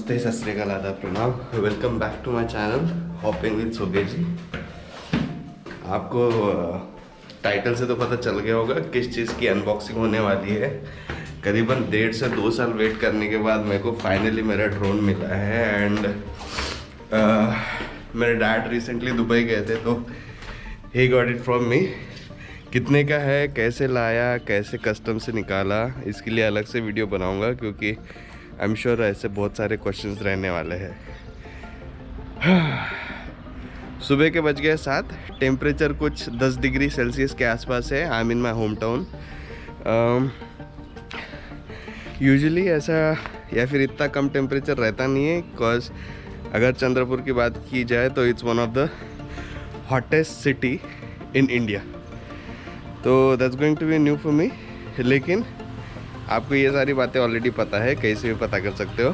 नमस्ते, सत श्री अकाल, आदाब, प्रणाम। Welcome back to my channel hopping with Suge ji. आपको टाइटल से तो पता चल गया होगा किस चीज़ की अनबॉक्सिंग होने वाली है। करीबन 1.5 से 2 साल वेट करने के बाद मेरे को फाइनली मेरा ड्रोन मिला है। एंड मेरे डैड रिसेंटली दुबई गए थे तो he got it from me. कितने का है, कैसे लाया, कैसे कस्टम से निकाला, इसके लिए अलग से वीडियो बनाऊंगा क्योंकि आई एम श्योर ऐसे बहुत सारे क्वेश्चंस रहने वाले हैं। सुबह के बज गए 7, टेम्परेचर कुछ 10 डिग्री सेल्सियस के आसपास है। I am in my home town. Usually ऐसा या फिर इतना कम टेम्परेचर रहता नहीं है, बिकॉज अगर चंद्रपुर की बात की जाए तो it's one of the hottest city in India. तो that's going to be new for me. लेकिन आपको ये सारी बातें ऑलरेडी पता है, कहीं से भी पता कर सकते हो।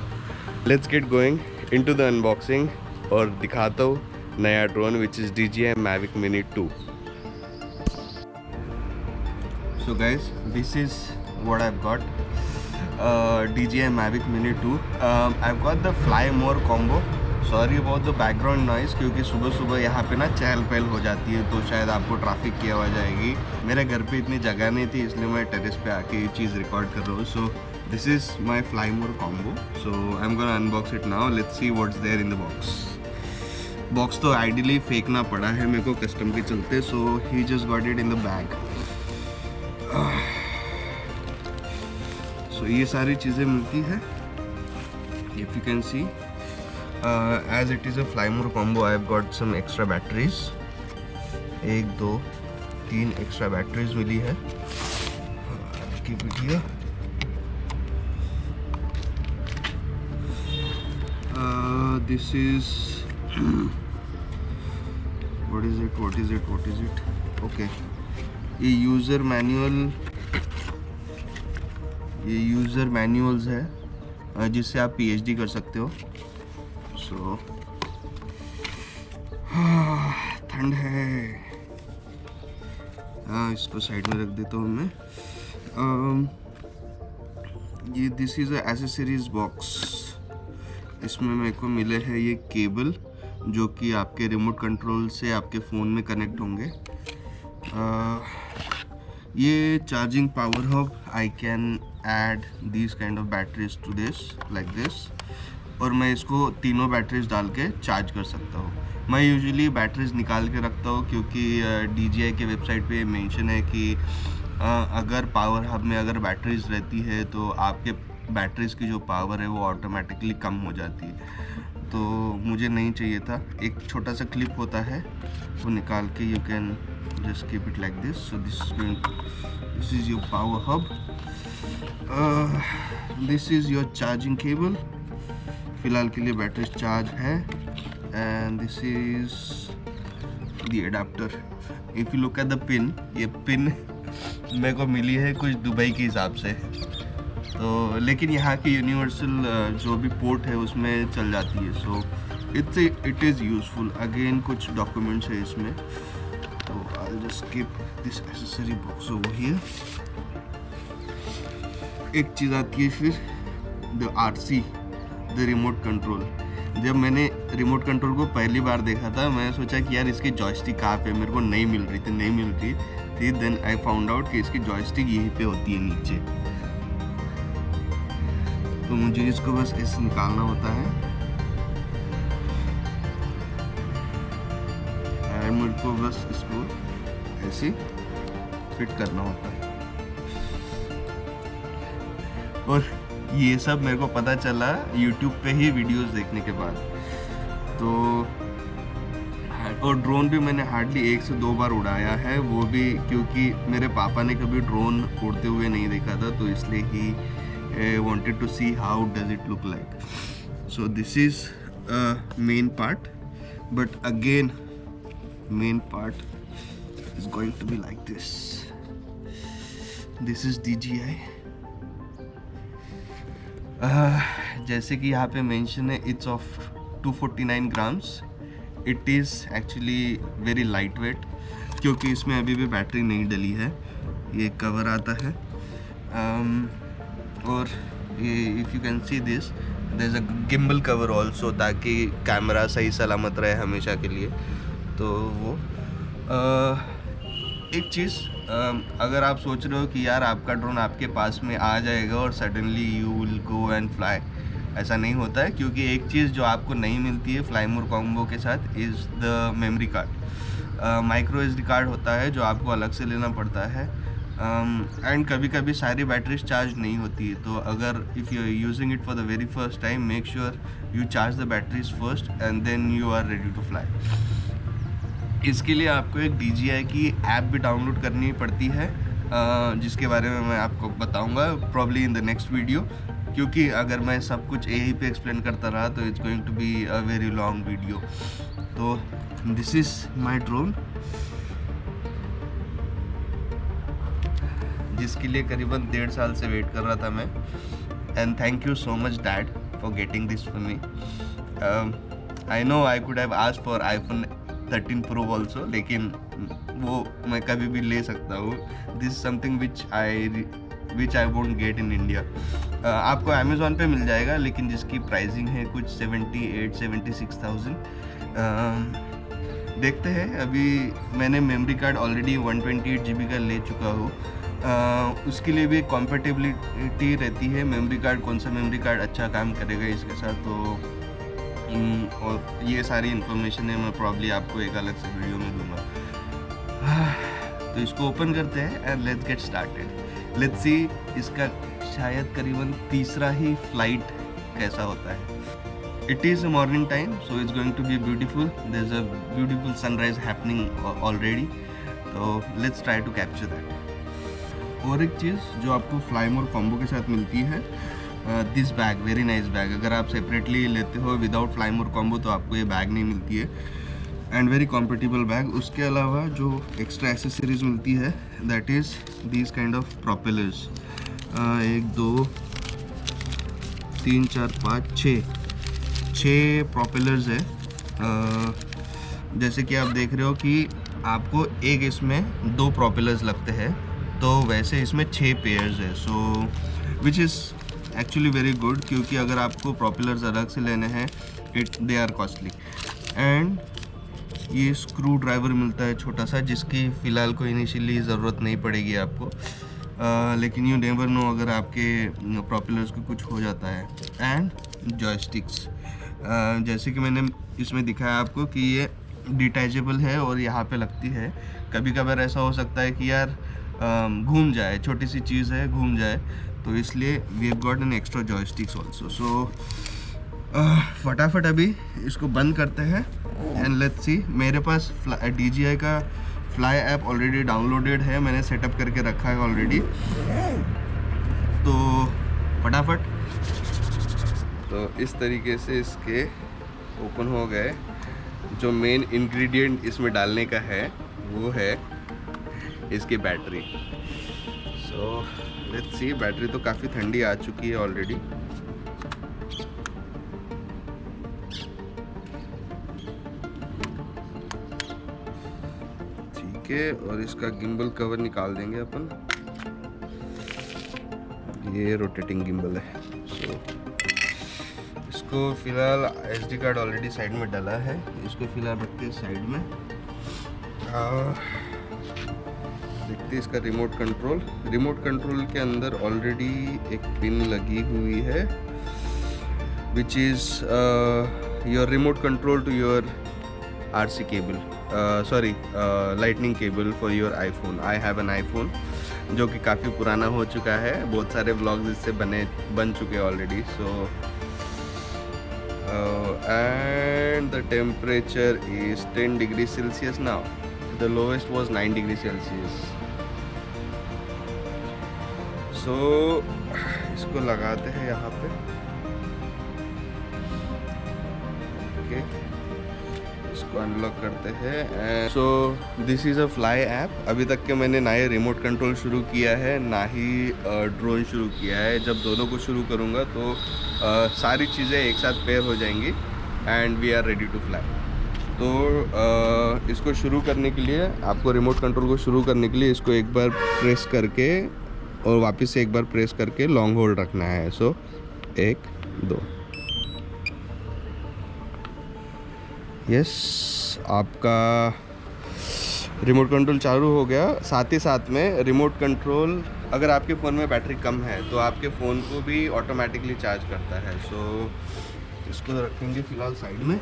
Let's get going into the unboxing और दिखाता हूँ नया drone which is DJI Mavic Mini 2। So guys, this is what I've got, DJI Mavic Mini 2। I've got the Fly More combo। Sorry about the background noise, क्योंकि सुबह सुबह यहाँ पे ना चहल पहल हो जाती है तो शायद आपको ट्रैफिक की आवाज़ आएगी। मेरे घर पे इतनी जगह नहीं थी इसलिए मैं टेरेस पे आके ये चीज़ रिकॉर्ड कर रहा हूँ। So this is my fly more combo. So I am gonna unbox it now. Let's see what's there in the box. Box तो आइडियली फेंकना पड़ा है मेरे को कस्टम के चलते, so he just got it in the bag. So ये सारी चीज़ें मिलती है, if you can see. As it is a Fly More combo, I have got some extra batteries। 1 2 3 extra batteries मिली है। Keep it here। This is what is it? Okay, ये user manuals है जिससे आप PhD कर सकते हो। सो ठंड है। इसको साइड में रख देता हूँ मैं। ये this is a accessories box. इसमें मेरे को मिले हैं ये केबल जो कि आपके रिमोट कंट्रोल से आपके फ़ोन में कनेक्ट होंगे। ये charging power hub. I can add this kind of batteries to this like this, और मैं इसको तीनों बैटरीज डाल के चार्ज कर सकता हूँ। मैं यूजुअली बैटरीज निकाल के रखता हूँ क्योंकि DJI के वेबसाइट पे मेंशन है कि अगर पावर हब में अगर बैटरीज रहती है तो आपके बैटरीज की जो पावर है वो ऑटोमेटिकली कम हो जाती है। तो मुझे नहीं चाहिए था। एक छोटा सा क्लिप होता है वो निकाल के you can just keep it like this. So this is your power hub. This is your charging cable. फिलहाल के लिए बैटरी चार्ज है। And this is the adaptor. If you look at the pin, ये pin मेरे को मिली है कुछ Dubai के हिसाब से, तो लेकिन यहाँ की यूनिवर्सल जो भी पोर्ट है उसमें चल जाती है। So it is useful. Again कुछ डॉक्यूमेंट्स है इसमें, तो I just keep this accessory box over here. एक चीज़ आती है फिर the RC, the remote control. जब मैंने रिमोट कंट्रोल को पहली बार देखा था मैं सोचा कि यार इसकी जॉयस्टिक कहाँ पे, मेरे को नहीं मिल रही थी। देन आई फाउंड आउट कि इसकी जॉयस्टिक यहीं पे होती है नीचे। तो मुझे इसको बस ऐसे निकालना होता है और मेरे को बस इसको ऐसे फिट करना होता है। और ये सब मेरे को पता चला YouTube पे ही वीडियोस देखने के बाद। तो और ड्रोन भी मैंने हार्डली 1 से 2 बार उड़ाया है, वो भी क्योंकि मेरे पापा ने कभी ड्रोन उड़ते हुए नहीं देखा था, तो इसलिए ही wanted to see how does it look like. So this is main part, but again main part is going to be like this. This is DJI। जैसे कि यहाँ पे मेंशन है it's of 249 grams. It is actually very light weight क्योंकि इसमें अभी भी battery नहीं डली है। ये कवर आता है और ये if you can see this there is a gimbal cover also, ताकि कैमरा सही सलामत रहे हमेशा के लिए। तो वो एक चीज़, अगर आप सोच रहे हो कि यार आपका ड्रोन आपके पास में आ जाएगा और suddenly you will go and fly, ऐसा नहीं होता है, क्योंकि एक चीज़ जो आपको नहीं मिलती है फ्लाई मोर कॉम्बो के साथ is the memory card. Micro SD card होता है जो आपको अलग से लेना पड़ता है। एंड कभी कभी सारी बैटरीज चार्ज नहीं होती है, तो अगर if you are using it for the very first time, make sure you charge the batteries first and then you are ready to fly. इसके लिए आपको एक DJI की ऐप भी डाउनलोड करनी पड़ती है, जिसके बारे में मैं आपको बताऊंगा probably in the next video, क्योंकि अगर मैं सब कुछ यहीं पे एक्सप्लेन करता रहा तो it's going to be a very long video. तो दिस इज़ माई ड्रोन, जिसके लिए करीबन 1.5 साल से वेट कर रहा था मैं। And thank you so much dad for getting this for me. I know I could have asked for iPhone 13 Pro also, लेकिन वो मैं कभी भी ले सकता हूँ। This something which I won't get in India. आपको अमेज़ॉन पे मिल जाएगा, लेकिन जिसकी प्राइसिंग है कुछ 78-76,000। देखते हैं। अभी मैंने मेमोरी कार्ड ऑलरेडी 128 GB का ले चुका हूँ। उसके लिए भी कॉम्पेटिबिलिटी रहती है, मेमोरी कार्ड कौन सा मेमोरी कार्ड अच्छा काम करेगा इसके साथ। तो और ये सारी इन्फॉर्मेशन है, मैं प्रॉब्ली आपको एक अलग से वीडियो में दूंगा। तो इसको ओपन करते हैं and let's get started. Let's see इसका शायद करीबन तीसरा ही फ्लाइट कैसा होता है। It is a morning time, so it's going to be beautiful. There's a beautiful sunrise happening already. So let's try to capture that. और एक चीज़ जो आपको फ्लाई मोर कॉम्बो के साथ मिलती है, this bag, very nice bag. अगर आप सेपरेटली लेते हो विदाउट फ्लाई मोर कॉम्बो तो आपको ये बैग नहीं मिलती है, एंड वेरी कॉम्पेटिबल बैग। उसके अलावा जो एक्स्ट्रा एसेसरीज मिलती है, that is this kind of propellers. 1 2 3 4 5 6 propellers है। जैसे कि आप देख रहे हो कि आपको एक इसमें 2 प्रोपेलर्स लगते हैं, तो वैसे इसमें 6 पेयर्स है। So which is actually very good, क्योंकि अगर आपको प्रोपेलर्स अलग से लेने हैं दे आर कॉस्टली। एंड ये स्क्रू ड्राइवर मिलता है छोटा सा, जिसकी फ़िलहाल को इनिशियली ज़रूरत नहीं पड़ेगी आपको, लेकिन यू नेवर नो अगर आपके प्रोपेलर्स को कुछ हो जाता है। एंड जॉयस्टिक्स, जैसे कि मैंने इसमें दिखाया आपको कि ये डिटैचेबल है और यहाँ पे लगती है। कभी कभार ऐसा हो सकता है कि यार घूम जाए, छोटी सी चीज़ है घूम जाए, तो इसलिए we have got an extra joysticks also. So फटाफट अभी इसको बंद करते हैं एंड लेट्स सी। मेरे पास DJI का फ्लाई ऐप ऑलरेडी डाउनलोडेड है, मैंने सेटअप करके रखा है ऑलरेडी। तो फटाफट, तो इस तरीके से इसके ओपन हो गए। जो मेन इंग्रेडिएंट इसमें डालने का है वो है इसकी battery. So let's see, battery तो काफ़ी ठंडी आ चुकी है ऑलरेडी। ठीक है, और इसका गिम्बल कवर निकाल देंगे अपन। ये रोटेटिंग गिम्बल है। सो इसको फिलहाल SD कार्ड ऑलरेडी साइड में डाला है, इसको फिलहाल रखते हैं साइड में। देखते हैं इसका रिमोट कंट्रोल के अंदर ऑलरेडी एक पिन लगी हुई है, which is your remote control to your RC cable, sorry lightning cable for your iPhone। I have an iPhone जो कि काफ़ी पुराना हो चुका है, बहुत सारे व्लॉग्स इससे बन चुके हैं already. So and the temperature is 10 degrees Celsius now. The lowest was 9 degrees Celsius. So इसको लगाते हैं यहाँ पे। Okay, इसको अनलॉक करते हैं। सो this is a fly app. अभी तक के मैंने ना ही रिमोट कंट्रोल शुरू किया है, ना ही ड्रोन शुरू किया है। जब दोनों को शुरू करूँगा तो सारी चीज़ें एक साथ पेयर हो जाएंगी and we are ready to fly. तो इसको शुरू करने के लिए, आपको रिमोट कंट्रोल को शुरू करने के लिए इसको एक बार प्रेस करके और वापस से एक बार प्रेस करके लॉन्ग होल्ड रखना है। सो 1 2 यस, आपका रिमोट कंट्रोल चालू हो गया। साथ ही साथ में रिमोट कंट्रोल, अगर आपके फ़ोन में बैटरी कम है तो आपके फ़ोन को भी ऑटोमेटिकली चार्ज करता है। सो इसको रखेंगे फ़िलहाल साइड में।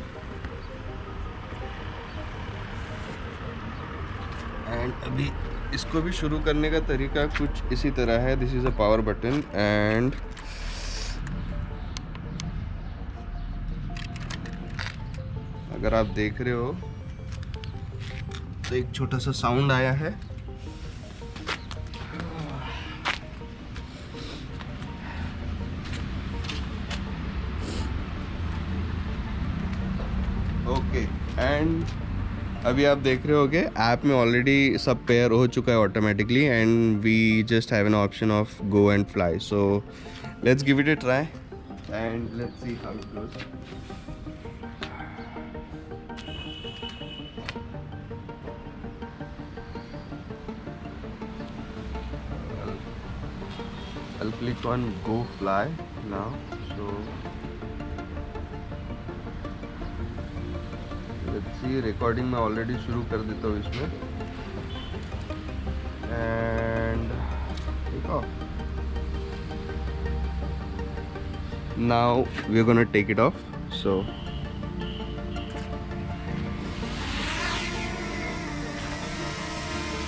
एंड अभी इसको भी शुरू करने का तरीका कुछ इसी तरह है। This is a power button and अगर आप देख रहे हो तो एक छोटा सा साउंड आया है। ओके एंड अभी आप देख रहे होगे ऐप में ऑलरेडी सब पेयर हो चुका है automatically and we just have an option of go and fly. So let's give it a try and let's see how it goes. I'll click on go fly now. So let's see, recording मैं already शुरू कर देता हूँ इसमें and take off. Now we are gonna take it off. So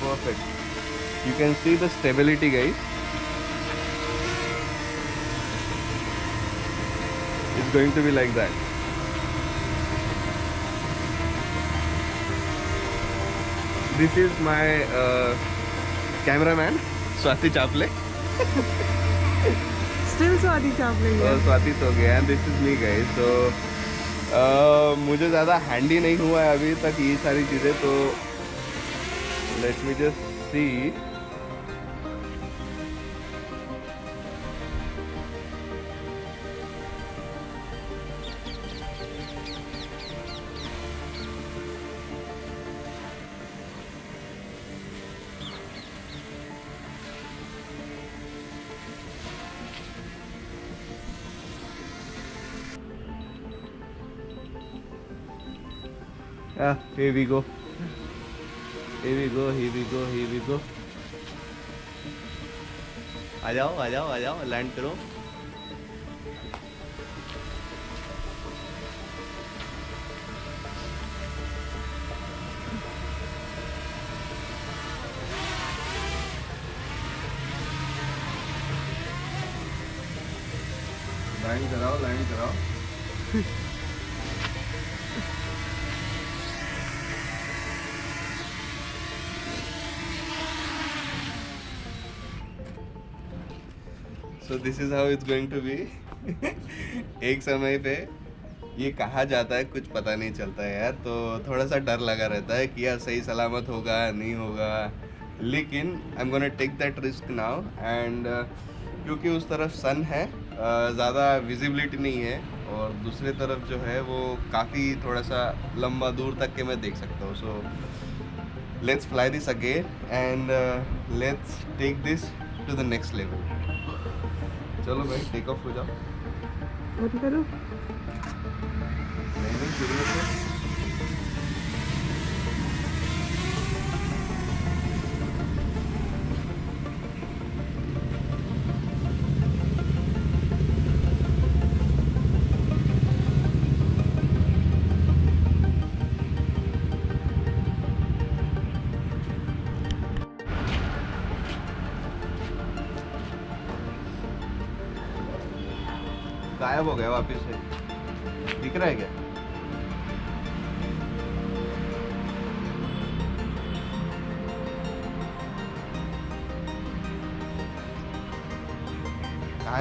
perfect, you can see the stability guys. It's going to be like that. This is my cameraman Swati Chaple. Still Swati Chaple. Swati so गया and this is me guys. So मुझे ज़्यादा handy नहीं हुआ है अभी तक ये सारी चीज़ें, तो let me just see. Here we go. Here we go, here we go, here we go. आ जाओ, लैंड करो। लैंड कराओ। So this is how it's going to be. एक समय पे ये कहा जाता है कुछ पता नहीं चलता है यार, तो थोड़ा सा डर लगा रहता है कि यार सही सलामत होगा नहीं होगा, लेकिन I am gonna take that risk now and क्योंकि उस तरफ सन है, ज़्यादा विजिबिलिटी नहीं है और दूसरी तरफ जो है वो काफ़ी थोड़ा सा लंबा दूर तक के मैं देख सकता हूँ। So let's fly this again and let's take this to the next level. चलो भाई टेक ऑफ हो जाओ। बंद करो। नहीं शुरू से गायब हो गया वापस से। दिख रहा है क्या?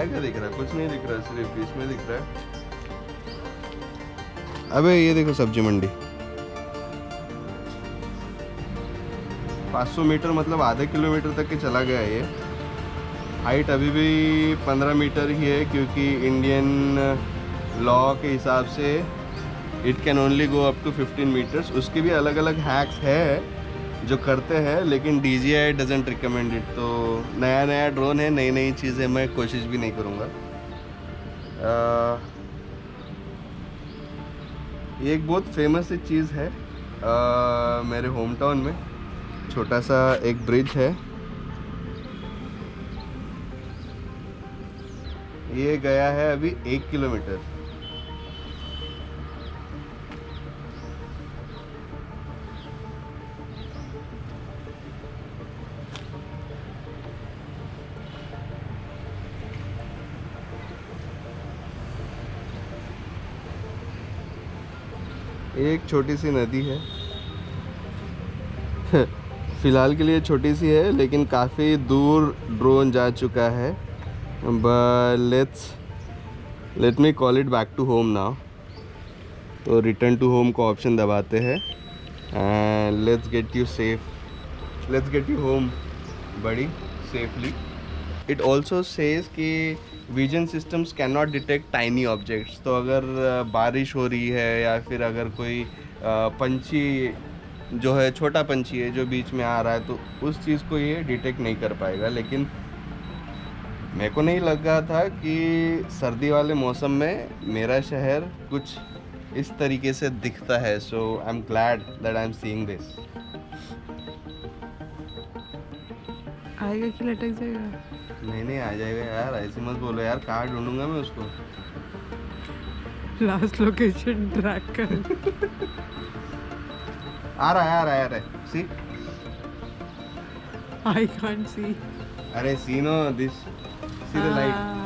क्या दिख रहा है? कुछ नहीं दिख रहा है, सिर्फ इसमें दिख रहा है। अबे ये देखो सब्जी मंडी। 500 मीटर मतलब आधे किलोमीटर तक के चला गया ये। हाइट अभी भी 15 मीटर ही है क्योंकि इंडियन लॉ के हिसाब से it can only go up to 15 meters. उसके भी अलग अलग हैक्स है जो करते हैं, लेकिन DJI डजंट रिकमेंड इट। तो नया नया ड्रोन है, नई नई चीज़ें, मैं कोशिश भी नहीं करूँगा। ये एक बहुत फेमस चीज़ है मेरे होम टाउन में। छोटा सा एक ब्रिज है, ये गया है अभी 1 किलोमीटर। एक छोटी सी नदी है फिलहाल के लिए छोटी सी है, लेकिन काफ़ी दूर ड्रोन जा चुका है। But let me call it back to home now. तो रिटर्न टू होम को ऑप्शन दबाते हैं and let's get you home बड़ी सेफली। इट ऑल्सो सेज कि vision systems can not detect tiny objects. तो अगर बारिश हो रही है या फिर अगर कोई पंछी जो है, छोटा पंछी है जो बीच में आ रहा है, तो उस चीज़ को ये डिटेक्ट नहीं कर पाएगा। लेकिन मेरे को नहीं लगा था कि सर्दी वाले मौसम में मेरा शहर कुछ इस तरीके से दिखता है। So I am glad that I am seeing this. आएगा कि लटक जाएगा? नहीं आ जाएगा यार, ऐसे मत बोलो यार, कहाँ ढूंढूंगा मैं उसको। लास्ट लोकेशन ट्रैक कर। आ रहा है सी। आई कांट सी। अरे see no this, see the light.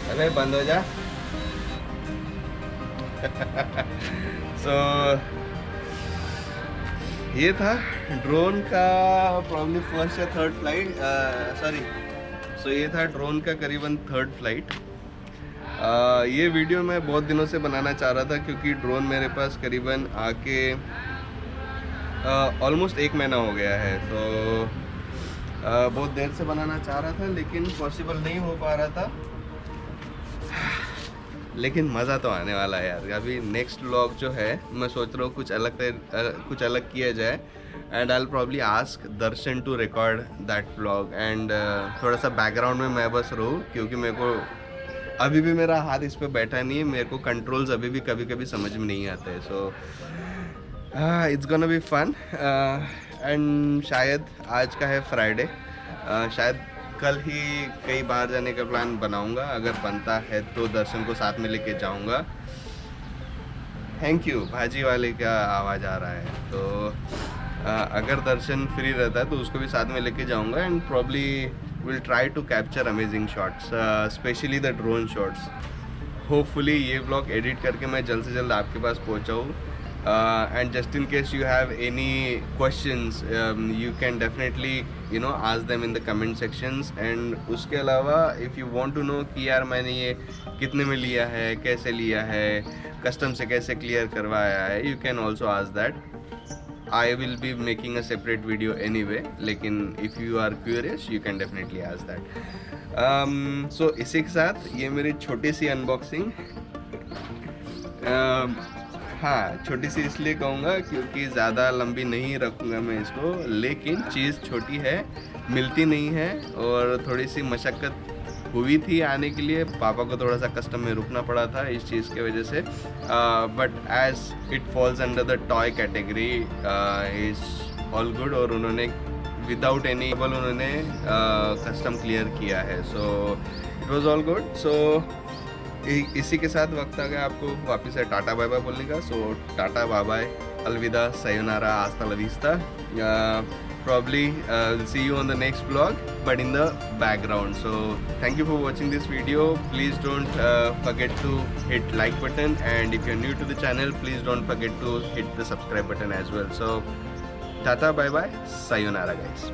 अरे बंद हो जा। सो ये था ड्रोन का प्रॉब्ली फर्स्ट या थर्ड फ्लाइट, सो ये था ड्रोन का करीबन थर्ड फ्लाइट। ये वीडियो मैं बहुत दिनों से बनाना चाह रहा था, क्योंकि ड्रोन मेरे पास करीबन आके ऑलमोस्ट 1 महीना हो गया है। तो बहुत देर से बनाना चाह रहा था, लेकिन पॉसिबल नहीं हो पा रहा था। लेकिन मज़ा तो आने वाला है यार। अभी नेक्स्ट व्लॉग जो है, मैं सोच रहा हूँ कुछ अलग किया जाए। And I will probably ask Darshan to record that vlog. And थोड़ा सा बैकग्राउंड में मैं बस रहूँ, क्योंकि मेरे को अभी भी मेरा हाथ इस पे बैठा नहीं है। मेरे को कंट्रोल्स अभी भी कभी कभी समझ में नहीं आते हैं। So it's gonna be fun. And शायद आज का है फ्राइडे, शायद कल ही कई बार जाने का प्लान बनाऊंगा। अगर बनता है तो दर्शन को साथ में लेके जाऊंगा। थैंक यू, भाजी वाले का आवाज़ आ रहा है। तो अगर दर्शन फ्री रहता है तो उसको भी साथ में लेके जाऊंगा। And probably will try to capture amazing shots, specially the drone shots. Hopefully ये ब्लॉग एडिट करके मैं जल्द से जल्द आपके पास पहुंचाऊँ। And just in case you have any questions, you can definitely ask them in the comment sections. And उसके अलावा if you want to know कि यार मैंने ये कितने में लिया है, कैसे लिया है, कस्टम से कैसे क्लियर करवाया है, you can also ask that. I will be making a separate video anyway, लेकिन if you are curious you can definitely ask that. So इसी के साथ ये मेरी छोटी सी अनबॉक्सिंग, हाँ छोटी सी इसलिए कहूँगा क्योंकि ज़्यादा लंबी नहीं रखूँगा मैं इसको। लेकिन चीज़ छोटी है, मिलती नहीं है, और थोड़ी सी मशक्क़त हुई थी आने के लिए। पापा को थोड़ा सा कस्टम में रुकना पड़ा था इस चीज़ की वजह से। But as it falls under the toy category is all good. और उन्होंने विदाउट एनी ट्रबल उन्होंने कस्टम क्लियर किया है। So it was all good. So इसी के साथ वक्त आ गया आपको वापस से टाटा बाय बाय बोलने का। सो टाटा बाय बाय, अलविदा, सयोनारा, आस्ता ला vista. probably we'll see you on the next vlog, but in the background. So thank you for watching this video. Please don't forget to hit like button, and if you're new to the channel, please don't forget to hit the subscribe button as well. So tata, bye bye, sayonara guys.